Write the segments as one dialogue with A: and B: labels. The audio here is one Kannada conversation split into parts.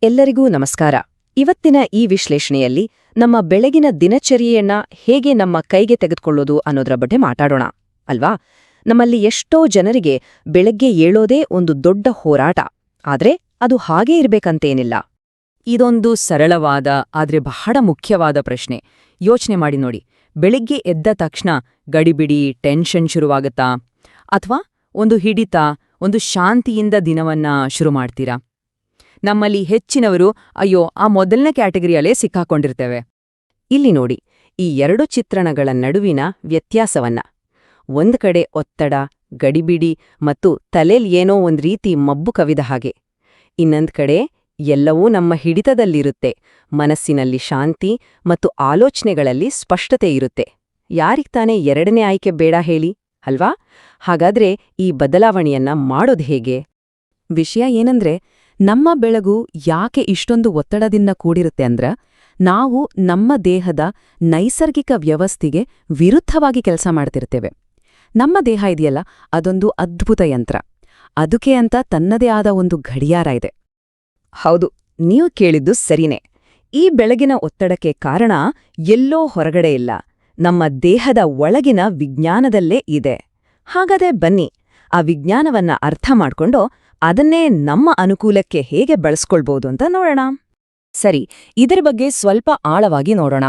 A: ಎಲ್ಲರಿಗೂ ನಮಸ್ಕಾರ. ಇವತ್ತಿನ ಈ ವಿಶ್ಲೇಷಣೆಯಲ್ಲಿ ನಮ್ಮ ಬೆಳಗಿನ ದಿನಚರಿಯನ್ನ ಹೇಗೆ ನಮ್ಮ ಕೈಗೆ ತೆಗೆದುಕೊಳ್ಳೋದು ಅನ್ನೋದರ ಬಗ್ಗೆ ಮಾತಾಡೋಣ ಅಲ್ವಾ. ನಮ್ಮಲ್ಲಿ ಎಷ್ಟೋ ಜನರಿಗೆ ಬೆಳಗ್ಗೆ ಏಳೋದೇ ಒಂದು ದೊಡ್ಡ ಹೋರಾಟ. ಆದ್ರೆ ಅದು ಹಾಗೇ ಇರ್ಬೇಕಂತೇನಿಲ್ಲ.
B: ಇದೊಂದು ಸರಳವಾದ ಆದ್ರೆ ಬಹಳ ಮುಖ್ಯವಾದ ಪ್ರಶ್ನೆ. ಯೋಚನೆ ಮಾಡಿ ನೋಡಿ, ಬೆಳಿಗ್ಗೆ ಎದ್ದ ತಕ್ಷಣ ಗಡಿಬಿಡಿ, ಟೆನ್ಷನ್ ಶುರುವಾಗುತ್ತಾ? ಅಥವಾ ಒಂದು ಹಿಡಿತ, ಒಂದು ಶಾಂತಿಯಿಂದ ದಿನವನ್ನ ಶುರು ಮಾಡ್ತೀರಾ? ನಮ್ಮಲ್ಲಿ ಹೆಚ್ಚಿನವರು ಅಯ್ಯೋ ಆ ಮೊದಲನೇ ಕ್ಯಾಟಗರಿಯಲ್ಲೇ ಸಿಕ್ಕಾಕೊಂಡಿರ್ತೇವೆ.
A: ಇಲ್ಲಿ ನೋಡಿ ಈ ಎರಡು ಚಿತ್ರಣಗಳ ನಡುವಿನ ವ್ಯತ್ಯಾಸವನ್ನ. ಒಂದ್ ಕಡೆ ಒತ್ತಡ, ಗಡಿಬಿಡಿ ಮತ್ತು ತಲೆಲ್ ಏನೋ ಒಂದ್ ರೀತಿ ಮಬ್ಬು ಕವಿದ ಹಾಗೆ. ಇನ್ನೊಂದ್ ಕಡೆ ಎಲ್ಲವೂ ನಮ್ಮ ಹಿಡಿತದಲ್ಲಿರುತ್ತೆ. ಮನಸ್ಸಿನಲ್ಲಿ ಶಾಂತಿ ಮತ್ತು ಆಲೋಚನೆಗಳಲ್ಲಿ ಸ್ಪಷ್ಟತೆ ಇರುತ್ತೆ. ಯಾರಿಗ್ತಾನೆ ಎರಡನೇ ಆಯ್ಕೆ ಬೇಡ ಹೇಳಿ, ಅಲ್ವಾ? ಹಾಗಾದ್ರೆ ಈ ಬದಲಾವಣೆಯನ್ನ ಮಾಡೋದು ಹೇಗೆ? ವಿಷಯ ಏನಂದ್ರೆ, ನಮ್ಮ ಬೆಳಗು ಯಾಕೆ ಇಷ್ಟೊಂದು ಒತ್ತಡದಿಂದ ಕೂಡಿರುತ್ತೆ ಅಂದ್ರ, ನಾವು ನಮ್ಮ ದೇಹದ ನೈಸರ್ಗಿಕ ವ್ಯವಸ್ಥೆಗೆ ವಿರುದ್ಧವಾಗಿ ಕೆಲಸ ಮಾಡ್ತಿರ್ತೇವೆ. ನಮ್ಮ ದೇಹ ಇದೆಯಲ್ಲ, ಅದೊಂದು ಅದ್ಭುತ ಯಂತ್ರ. ಅದಕ್ಕೆ ಅಂತ ತನ್ನದೇ ಆದ ಒಂದು ಗಡಿಯಾರ ಇದೆ.
B: ಹೌದು, ನೀವು ಕೇಳಿದ್ದು ಸರಿನೇ. ಈ ಬೆಳಗಿನ ಒತ್ತಡಕ್ಕೆ ಕಾರಣ ಎಲ್ಲೋ ಹೊರಗಡೆ ಇಲ್ಲ, ನಮ್ಮ ದೇಹದ ಒಳಗಿನ ವಿಜ್ಞಾನದಲ್ಲೇ ಇದೆ. ಹಾಗಾದ್ರೆ ಬನ್ನಿ, ಆ ವಿಜ್ಞಾನವನ್ನ ಅರ್ಥ ಮಾಡ್ಕೊಂಡು ಅದನ್ನೇ ನಮ್ಮ ಅನುಕೂಲಕ್ಕೆ ಹೇಗೆ ಬಳಸ್ಕೊಳ್ಬೋದು ಅಂತ ನೋಡೋಣ.
A: ಸರಿ, ಇದರ ಬಗ್ಗೆ ಸ್ವಲ್ಪ ಆಳವಾಗಿ ನೋಡೋಣ.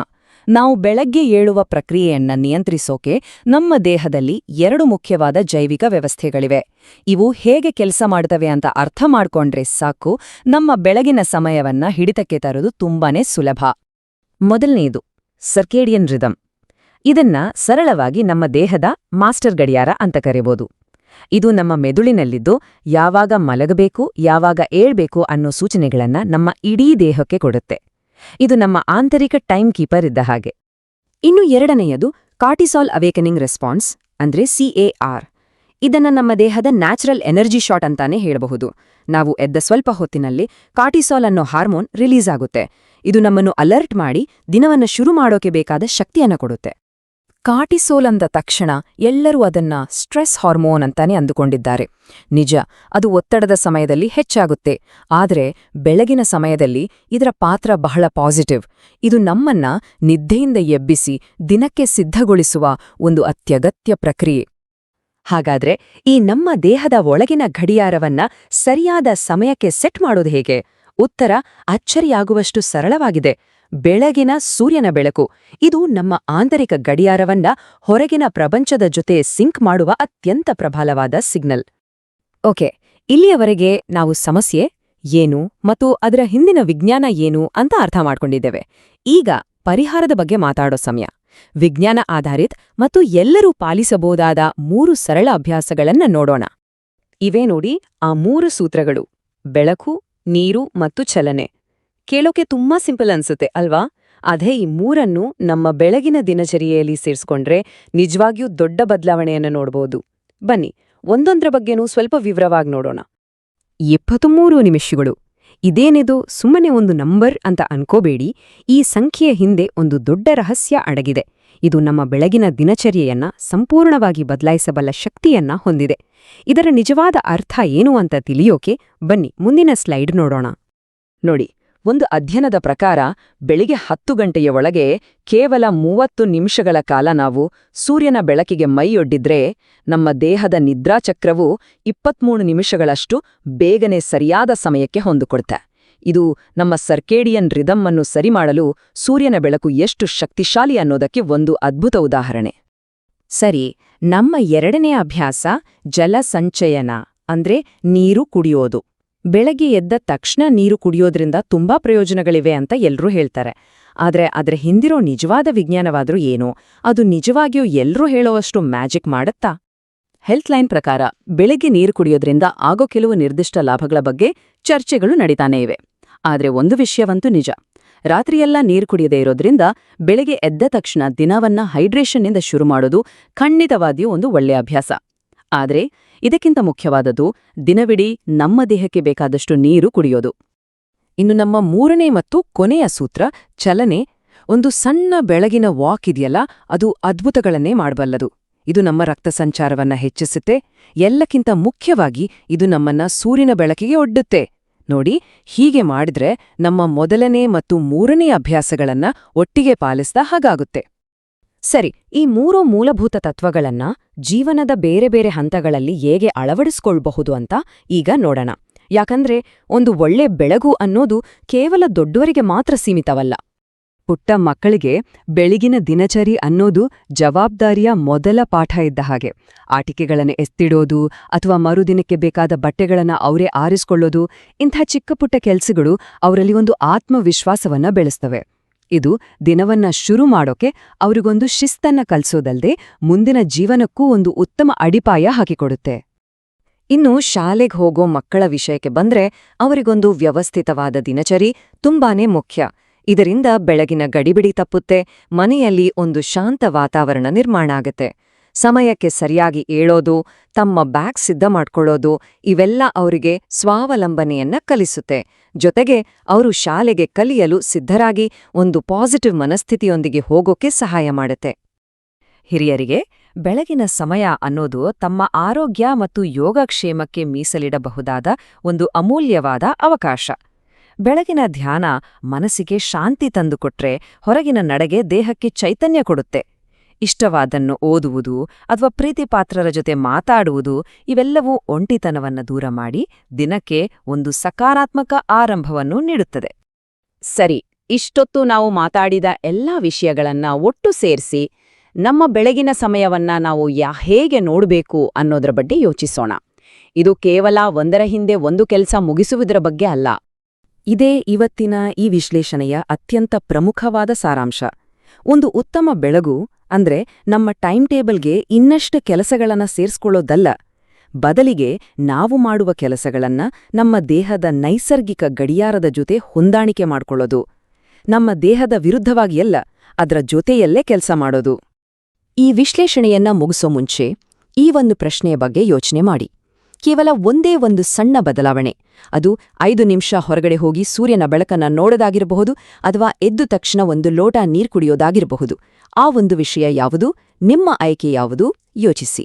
A: ನಾವು ಬೆಳಗ್ಗೆ ಏಳುವ ಪ್ರಕ್ರಿಯೆಯನ್ನ ನಿಯಂತ್ರಿಸೋಕೆ ನಮ್ಮ ದೇಹದಲ್ಲಿ ಎರಡು ಮುಖ್ಯವಾದ ಜೈವಿಕ ವ್ಯವಸ್ಥೆಗಳಿವೆ. ಇವು ಹೇಗೆ ಕೆಲಸ ಮಾಡ್ತವೆ ಅಂತ ಅರ್ಥ ಮಾಡ್ಕೊಂಡ್ರೆ ಸಾಕು, ನಮ್ಮ ಬೆಳಗಿನ ಸಮಯವನ್ನ ಹಿಡಿತಕ್ಕೆ ತರೋದು ತುಂಬಾನೇ ಸುಲಭ. ಮೊದಲನೇದು ಸರ್ಕೇಡಿಯನ್ ರಿದಮ್. ಇದನ್ನ ಸರಳವಾಗಿ ನಮ್ಮ ದೇಹದ ಮಾಸ್ಟರ್ ಗಡಿಯಾರ ಅಂತ ಕರೆಯಬಹುದು. ಇದು ನಮ್ಮ ಮೆದುಳಿನಲ್ಲಿದ್ದು ಯಾವಾಗ ಮಲಗಬೇಕು, ಯಾವಾಗ ಏಳ್ಬೇಕು ಅನ್ನೋ ಸೂಚನೆಗಳನ್ನ ನಮ್ಮ ಇಡೀ ದೇಹಕ್ಕೆ ಕೊಡುತ್ತೆ. ಇದು ನಮ್ಮ ಆಂತರಿಕ ಟೈಮ್ ಕೀಪರ್ ಇದ್ದ ಹಾಗೆ. ಇನ್ನು ಎರಡನೆಯದು ಕಾರ್ಟಿಸಾಲ್ ಅವೇಕನಿಂಗ್ ರೆಸ್ಪಾನ್ಸ್, ಅಂದ್ರೆ CAR. ಇದನ್ನ ನಮ್ಮ ದೇಹದ ನ್ಯಾಚುರಲ್ ಎನರ್ಜಿ ಶಾಟ್ ಅಂತಾನೆ ಹೇಳಬಹುದು. ನಾವು ಎದ್ದ ಸ್ವಲ್ಪ ಹೊತ್ತಿನಲ್ಲಿ ಕಾರ್ಟಿಸಾಲ್ ಅನ್ನೋ ಹಾರ್ಮೋನ್ ರಿಲೀಸ್ ಆಗುತ್ತೆ. ಇದು ನಮ್ಮನ್ನು ಅಲರ್ಟ್ ಮಾಡಿ ದಿನವನ್ನ ಶುರು ಮಾಡೋಕೆ ಬೇಕಾದ ಶಕ್ತಿಯನ್ನ ಕೊಡುತ್ತೆ. ಕಾರ್ಟಿಸೋಲ್ ಅಂದ ತಕ್ಷಣ ಎಲ್ಲರೂ ಅದನ್ನ ಸ್ಟ್ರೆಸ್ ಹಾರ್ಮೋನ್ ಅಂತಾನೆ ಅಂದುಕೊಂಡಿದ್ದಾರೆ. ನಿಜ, ಅದು ಒತ್ತಡದ ಸಮಯದಲ್ಲಿ ಹೆಚ್ಚಾಗುತ್ತೆ. ಆದರೆ ಬೆಳಗಿನ ಸಮಯದಲ್ಲಿ ಇದರ ಪಾತ್ರ ಬಹಳ ಪಾಸಿಟಿವ್. ಇದು ನಮ್ಮನ್ನ ನಿದ್ದೆಯಿಂದ ಎಬ್ಬಿಸಿ ದಿನಕ್ಕೆ ಸಿದ್ಧಗೊಳಿಸುವ ಒಂದು ಅತ್ಯಗತ್ಯ ಪ್ರಕ್ರಿಯೆ. ಹಾಗಾದ್ರೆ ಈ ನಮ್ಮ ದೇಹದ ಒಳಗಿನ ಗಡಿಯಾರವನ್ನ ಸರಿಯಾದ ಸಮಯಕ್ಕೆ ಸೆಟ್ ಮಾಡೋದು ಹೇಗೆ? ಉತ್ತರ ಅಚ್ಚರಿಯಾಗುವಷ್ಟು ಸರಳವಾಗಿದೆ. ಬೆಳಗಿನ ಸೂರ್ಯನ ಬೆಳಕು, ಇದು ನಮ್ಮ ಆಂತರಿಕ ಗಡಿಯಾರವನ್ನ ಹೊರಗಿನ ಪ್ರಪಂಚದ ಜೊತೆ ಸಿಂಕ್ ಮಾಡುವ ಅತ್ಯಂತ ಪ್ರಬಲವಾದ ಸಿಗ್ನಲ್. ಓಕೆ, ಇಲ್ಲಿಯವರೆಗೆ ನಾವು ಸಮಸ್ಯೆ ಏನು ಮತ್ತು ಅದರ ಹಿಂದಿನ ವಿಜ್ಞಾನ ಏನು ಅಂತ ಅರ್ಥ ಮಾಡ್ಕೊಂಡಿದ್ದೇವೆ. ಈಗ ಪರಿಹಾರದ ಬಗ್ಗೆ ಮಾತಾಡೋ ಸಮಯ. ವಿಜ್ಞಾನ ಆಧಾರಿತ ಮತ್ತು ಎಲ್ಲರೂ ಪಾಲಿಸಬಹುದಾದ 3 ಸರಳ ಅಭ್ಯಾಸಗಳನ್ನ ನೋಡೋಣ. ಇವೇ ನೋಡಿ ಆ 3 ಸೂತ್ರಗಳು: ಬೆಳಕು, ನೀರು ಮತ್ತು ಚಲನೆ. ಕೇಳೋಕೆ ತುಂಬಾ ಸಿಂಪಲ್ ಅನ್ಸುತ್ತೆ ಅಲ್ವಾ? ಅದೇ ಈ 3 ನಮ್ಮ ಬೆಳಗಿನ ದಿನಚರಿಯಲ್ಲಿ ಸೇರಿಸ್ಕೊಂಡ್ರೆ ನಿಜವಾಗಿಯೂ ದೊಡ್ಡ ಬದಲಾವಣೆಯನ್ನು ನೋಡ್ಬೋದು. ಬನ್ನಿ, ಒಂದೊಂದ್ರ ಬಗ್ಗೆನೂ ಸ್ವಲ್ಪ ವಿವರವಾಗಿ ನೋಡೋಣ. 23 ನಿಮಿಷಗಳು. ಇದೇನಿದು ಸುಮ್ಮನೆ ಒಂದು ನಂಬರ್ ಅಂತ ಅನ್ಕೋಬೇಡಿ. ಈ ಸಂಖ್ಯೆಯ ಹಿಂದೆ ಒಂದು ದೊಡ್ಡ ರಹಸ್ಯ ಅಡಗಿದೆ. ಇದು ನಮ್ಮ ಬೆಳಗಿನ ದಿನಚರಿಯನ್ನ ಸಂಪೂರ್ಣವಾಗಿ ಬದಲಾಯಿಸಬಲ್ಲ ಶಕ್ತಿಯನ್ನ ಹೊಂದಿದೆ. ಇದರ ನಿಜವಾದ ಅರ್ಥ ಏನು ಅಂತ ತಿಳಿಯೋಕೆ ಬನ್ನಿ ಮುಂದಿನ ಸ್ಲೈಡ್ ನೋಡೋಣ. ನೋಡಿ, ಒಂದು ಅಧ್ಯಯನದ ಪ್ರಕಾರ ಬೆಳಿಗ್ಗೆ 10 ಗಂಟೆಯ ಒಳಗೆ ಕೇವಲ 30 ನಿಮಿಷಗಳ ಕಾಲ ನಾವು ಸೂರ್ಯನ ಬೆಳಕಿಗೆ ಮೈಯೊಡ್ಡಿದ್ರೆ ನಮ್ಮ ದೇಹದ ನಿದ್ರಾಚಕ್ರವು 23 ನಿಮಿಷಗಳಷ್ಟು ಬೇಗನೆ ಸರಿಯಾದ ಸಮಯಕ್ಕೆ ಹೊಂದಿಕೊಡುತ್ತೆ. ಇದು ನಮ್ಮ ಸರ್ಕೇಡಿಯನ್ ರಿದಮ್ ಅನ್ನು ಸರಿಮಾಡಲು ಸೂರ್ಯನ ಬೆಳಕು ಎಷ್ಟು ಶಕ್ತಿಶಾಲಿ ಅನ್ನೋದಕ್ಕೆ ಒಂದು ಅದ್ಭುತ ಉದಾಹರಣೆ. ಸರಿ, ನಮ್ಮ ಎರಡನೇ ಅಭ್ಯಾಸ ಜಲ ಸಂಚಯನ, ಅಂದ್ರೆ ನೀರು ಕುಡಿಯೋದು. ಬೆಳಗ್ಗೆ ಎದ್ದ ತಕ್ಷಣ ನೀರು ಕುಡಿಯೋದ್ರಿಂದ ತುಂಬಾ ಪ್ರಯೋಜನಗಳಿವೆ ಅಂತ ಎಲ್ರೂ ಹೇಳ್ತಾರೆ. ಆದ್ರೆ ಅದ್ರ ಹಿಂದಿರೋ ನಿಜವಾದ ವಿಜ್ಞಾನವಾದ್ರೂ ಏನು? ಅದು ನಿಜವಾಗಿಯೂ ಎಲ್ರೂ ಹೇಳೋವಷ್ಟು ಮ್ಯಾಜಿಕ್ ಮಾಡುತ್ತಾ? ಹೆಲ್ತ್ ಲೈನ್ ಪ್ರಕಾರ ಬೆಳಗ್ಗೆ ನೀರು ಕುಡಿಯೋದ್ರಿಂದ ಆಗೋ ಕೆಲವು ನಿರ್ದಿಷ್ಟ ಲಾಭಗಳ ಬಗ್ಗೆ ಚರ್ಚೆಗಳು ನಡೀತಾನೇ ಇವೆ. ಆದ್ರೆ ಒಂದು ವಿಷಯವಂತೂ ನಿಜ: ರಾತ್ರಿಯೆಲ್ಲ ನೀರು ಕುಡಿಯದೇ ಇರೋದ್ರಿಂದ ಬೆಳಗ್ಗೆ ಎದ್ದ ತಕ್ಷಣ ದಿನವನ್ನ ಹೈಡ್ರೇಷನ್ನಿಂದ ಶುರು ಮಾಡೋದು ಖಂಡಿತವಾಗಿಯೂ ಒಂದು ಒಳ್ಳೆಯ ಅಭ್ಯಾಸ. ಆದ್ರೆ ಇದಕ್ಕಿಂತ ಮುಖ್ಯವಾದದ್ದು ದಿನವಿಡೀ ನಮ್ಮ ದೇಹಕ್ಕೆ ಬೇಕಾದಷ್ಟು ನೀರು ಕುಡಿಯೋದು. ಇನ್ನು ನಮ್ಮ 3ನೇ ಮತ್ತು ಕೊನೆಯ ಸೂತ್ರ ಚಲನೆ. ಒಂದು ಸಣ್ಣ ಬೆಳಗಿನ ವಾಕ್ ಇದೆಯಲ್ಲ, ಅದು ಅದ್ಭುತಗಳನ್ನೇ ಮಾಡಬಲ್ಲದು. ಇದು ನಮ್ಮ ರಕ್ತ ಸಂಚಾರವನ್ನ ಹೆಚ್ಚಿಸುತ್ತೆ. ಎಲ್ಲಕ್ಕಿಂತ ಮುಖ್ಯವಾಗಿ ಇದು ನಮ್ಮನ್ನ ಸೂರ್ಯನ ಬೆಳಕಿಗೆ ಒಡ್ಡುತ್ತೆ. ನೋಡಿ, ಹೀಗೆ ಮಾಡಿದ್ರೆ ನಮ್ಮ ಮೊದಲನೇ ಮತ್ತು ಮೂರನೇ ಅಭ್ಯಾಸಗಳನ್ನ ಒಟ್ಟಿಗೆ ಪಾಲಿಸ್ದ ಹಾಗಾಗುತ್ತೆ.
B: ಸರಿ, ಈ 3 ಮೂಲಭೂತ ತತ್ವಗಳನ್ನ ಜೀವನದ ಬೇರೆ ಬೇರೆ ಹಂತಗಳಲ್ಲಿ ಹೇಗೆ ಅಳವಡಿಸ್ಕೊಳ್ಬಹುದು ಅಂತ ಈಗ ನೋಡೋಣ. ಯಾಕಂದ್ರೆ ಒಂದು ಒಳ್ಳೆ ಬೆಳಗು ಅನ್ನೋದು ಕೇವಲ ದೊಡ್ಡವರಿಗೆ ಮಾತ್ರ ಸೀಮಿತವಲ್ಲ.
A: ಪುಟ್ಟ ಮಕ್ಕಳಿಗೆ ಬೆಳಗಿನ ದಿನಚರಿ ಅನ್ನೋದು ಜವಾಬ್ದಾರಿಯ ಮೊದಲ ಪಾಠ ಇದ್ದ ಹಾಗೆ. ಆಟಿಕೆಗಳನ್ನು ಎತ್ತಿಡೋದು ಅಥವಾ ಮರುದಿನಕ್ಕೆ ಬೇಕಾದ ಬಟ್ಟೆಗಳನ್ನು ಅವರೇ ಆರಿಸ್ಕೊಳ್ಳೋದು, ಇಂಥ ಚಿಕ್ಕಪುಟ್ಟ ಕೆಲ್ಸಗಳು ಅವರಲ್ಲಿ ಒಂದು ಆತ್ಮವಿಶ್ವಾಸವನ್ನ ಬೆಳೆಸ್ತವೆ. ಇದು ದಿನವನ್ನ ಶುರು ಮಾಡೋಕೆ ಅವರಿಗೊಂದು ಶಿಸ್ತನ್ನ ಕಲ್ಸೋದಲ್ದೆ ಮುಂದಿನ ಜೀವನಕ್ಕೂ ಒಂದು ಉತ್ತಮ ಅಡಿಪಾಯ ಹಾಕಿಕೊಡುತ್ತೆ. ಇನ್ನು ಶಾಲೆಗೆ ಹೋಗೋ ಮಕ್ಕಳ ವಿಷಯಕ್ಕೆ ಬಂದ್ರೆ ಅವರಿಗೊಂದು ವ್ಯವಸ್ಥಿತವಾದ ದಿನಚರಿ ತುಂಬಾನೇ ಮುಖ್ಯ. ಇದರಿಂದ ಬೆಳಗಿನ ಗಡಿಬಿಡಿ ತಪ್ಪುತ್ತೆ, ಮನೆಯಲ್ಲಿ ಒಂದು ಶಾಂತ ವಾತಾವರಣ ನಿರ್ಮಾಣ ಆಗತ್ತೆ. ಸಮಯಕ್ಕೆ ಸರಿಯಾಗಿ ಏಳೋದು, ತಮ್ಮ ಬ್ಯಾಗ್ ಸಿದ್ಧ ಮಾಡ್ಕೊಳ್ಳೋದು, ಇವೆಲ್ಲ ಅವರಿಗೆ ಸ್ವಾವಲಂಬನೆಯನ್ನ ಕಲಿಸುತ್ತೆ. ಜೊತೆಗೆ ಅವರು ಶಾಲೆಗೆ ಕಲಿಯಲು ಸಿದ್ಧರಾಗಿ ಒಂದು ಪಾಸಿಟಿವ್ ಮನಸ್ಥಿತಿಯೊಂದಿಗೆ ಹೋಗೋಕೆ ಸಹಾಯ ಮಾಡುತ್ತೆ. ಹಿರಿಯರಿಗೆ ಬೆಳಗಿನ ಸಮಯ ಅನ್ನೋದು ತಮ್ಮ ಆರೋಗ್ಯ ಮತ್ತು ಯೋಗಕ್ಷೇಮಕ್ಕೆ ಮೀಸಲಿಡಬಹುದಾದ ಒಂದು ಅಮೂಲ್ಯವಾದ ಅವಕಾಶ. ಬೆಳಗಿನ ಧ್ಯಾನ ಮನಸ್ಸಿಗೆ ಶಾಂತಿ ತಂದುಕೊಟ್ರೆ, ಹೊರಗಿನ ನಡೆಗೆ ದೇಹಕ್ಕೆ ಚೈತನ್ಯ ಕೊಡುತ್ತೆ. ಇಷ್ಟವಾದನ್ನು ಓದುವುದು ಅಥವಾ ಪ್ರೀತಿಪಾತ್ರರ ಜೊತೆ ಮಾತಾಡುವುದು, ಇವೆಲ್ಲವೂ ಒಂಟಿತನವನ್ನ ದೂರ ಮಾಡಿ ದಿನಕ್ಕೆ ಒಂದು ಸಕಾರಾತ್ಮಕ ಆರಂಭವನ್ನು ನೀಡುತ್ತದೆ.
B: ಸರಿ, ಇಷ್ಟೊತ್ತು ನಾವು ಮಾತಾಡಿದ ಎಲ್ಲಾ ವಿಷಯಗಳನ್ನ ಒಟ್ಟು ಸೇರಿಸಿ ನಮ್ಮ ಬೆಳಗಿನ ಸಮಯವನ್ನ ನಾವು ಹೇಗೆ ನೋಡಬೇಕು ಅನ್ನೋದ್ರ ಬಗ್ಗೆ ಯೋಚಿಸೋಣ. ಇದು ಕೇವಲ ಒಂದರ ಹಿಂದೆ ಒಂದು ಕೆಲಸ ಮುಗಿಸುವುದರ ಬಗ್ಗೆ ಅಲ್ಲ.
A: ಇದೇ ಇವತ್ತಿನ ಈ ವಿಶ್ಲೇಷಣೆಯ ಅತ್ಯಂತ ಪ್ರಮುಖವಾದ ಸಾರಾಂಶ. ಒಂದು ಉತ್ತಮ ಬೆಳಗು ಅಂದ್ರೆ ನಮ್ಮ ಟೈಮ್ ಟೇಬಲ್ಗೆ ಇನ್ನಷ್ಟು ಕೆಲಸಗಳನ್ನ ಸೇರಿಸ್ಕೊಳ್ಳೋದಲ್ಲ, ಬದಲಿಗೆ ನಾವು ಮಾಡುವ ಕೆಲಸಗಳನ್ನ ನಮ್ಮ ದೇಹದ ನೈಸರ್ಗಿಕ ಗಡಿಯಾರದ ಜೊತೆ ಹೊಂದಾಣಿಕೆ ಮಾಡ್ಕೊಳ್ಳೋದು. ನಮ್ಮ ದೇಹದ ವಿರುದ್ಧವಾಗಿಯಲ್ಲ, ಅದರ ಜೊತೆಯಲ್ಲೇ ಕೆಲಸ ಮಾಡೋದು. ಈ ವಿಶ್ಲೇಷಣೆಯನ್ನ ಮುಗಿಸೋ ಮುಂಚೆ ಈ ಒಂದು ಪ್ರಶ್ನೆಯ ಬಗ್ಗೆ ಯೋಚನೆ ಮಾಡಿ. ಕೇವಲ ಒಂದೇ ಒಂದು ಸಣ್ಣ ಬದಲಾವಣೆ, ಅದು 5 ನಿಮಿಷ ಹೊರಗಡೆ ಹೋಗಿ ಸೂರ್ಯನ ಬೆಳಕನ್ನ ನೋಡೋದಾಗಿರಬಹುದು ಅಥವಾ ಎದ್ದು ತಕ್ಷಣ ಒಂದು ಲೋಟ ನೀರು ಕುಡಿಯೋದಾಗಿರಬಹುದು. ಆ ಒಂದು ವಿಷಯ ಯಾವುದು? ನಿಮ್ಮ ಆಯ್ಕೆ ಯಾವುದು? ಯೋಚಿಸಿ.